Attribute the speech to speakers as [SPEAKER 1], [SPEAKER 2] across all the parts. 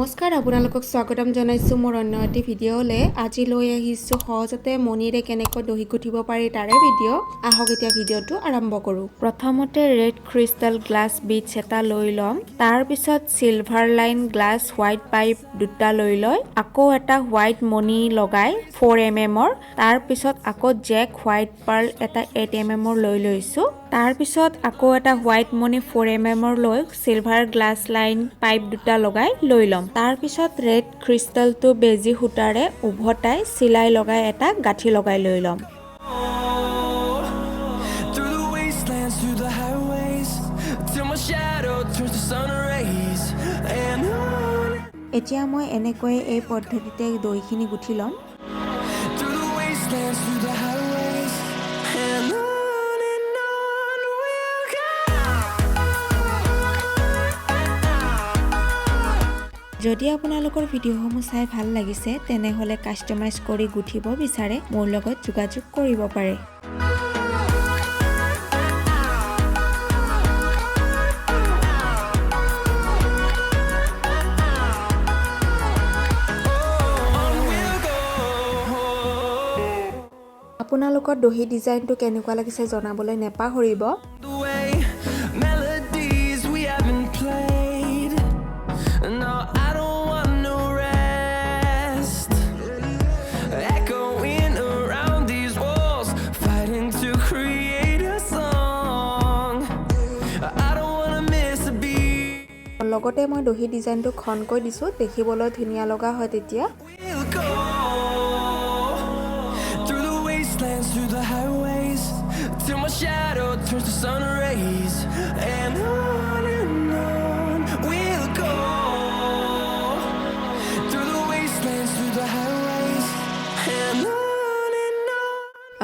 [SPEAKER 1] নমস্কাৰ আপোনালোকক স্বাগতম জনাইছো মোৰ অন্য এটি ভিডিঅ'লে আজি লৈ আহিছো সহজতে মণিৰে কেনেকৈ দহি গুঠিব পাৰি তাৰে ভিডিঅ' আহক এতিয়া ভিডিঅ'টো আৰম্ভ কৰো প্ৰথমতে ৰেড ক্ৰিষ্টাল গ্লাছ বিটছ এটা লৈ লম তাৰ পিছত silver line glass white pipe দুটা লৈ লৈ আকৌ এটা হোৱাইট মণি লগাই 4 mm তাৰ পিছত আকৌ জেক হোৱাইট পাৰ্ল এটা 8 mm লৈ লৈছো তাৰ পিছত আকৌ এটা হোৱাইট মণি 4 mm লৈ সিলভাৰ গ্লাছ লাইন পাইপ দুটা লগাই লৈ লম তাৰ পিছত ৰেড ক্ৰিষ্টালটো বেজি সূতাৰে উভতাই সিলাই লগাই এটা গাঠি লগাই লৈ লম এতিয়া মই এনেকৈ এই পদ্ধতিতে দহিখিনি গুঠি লম যদি আপোনালোকৰ ভিডিঅ'সমূহ চাই ভাল লাগিছে তেনেহলে কাস্টমাইজ কৰি গুঠিব বিচাৰে মোৰ লগত যোগাযোগ কৰিব পাৰে আপোনালোকৰ দহি ডিজাইনটো কেনেকুৱা লাগিছে জনাবলৈ নেপাহৰিব লগতে মই দহি ডিজাইনটো খনকৈ দিছো দেখিবলৈ ধুনীয়া লগা হয় তেতিয়া Till my shadow turns to sun rays and on we'll go through the wastelands through the highways and on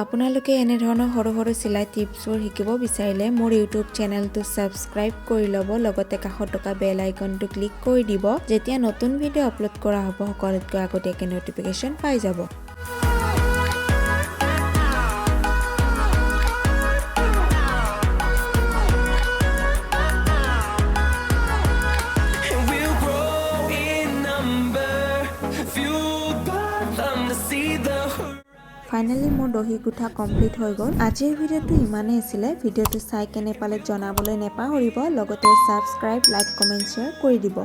[SPEAKER 1] আপোনালোকে এনে ধৰণৰ সৰু সৰু সিলাই টিপছবোৰ শিকিব বিচাৰিলে মোৰ ইউটিউব চেনেলটো সাবস্ক্ৰাইব কৰি ল'ব লগতে কাষত থকা বেল আইকনটো ক্লিক কৰি দিব যেতিয়া নতুন ভিডিঅ' আপলোড কৰা হ'ব সকলোতকৈ আগতীয়াকৈ নটিফিকেশ্যন পাই যাব ফাইনালি মোৰ দহি গুঠা কমপ্লিট হৈ গ'ল আজিৰ ভিডিঅ'টো ইমানেই আছিলে ভিডিঅ'টো চাই কেনে পালে জনাবলৈ নেপাহৰিব লগতে সাবস্ক্ৰাইব লাইক কমেন্ট শ্বেয়াৰ কৰি দিব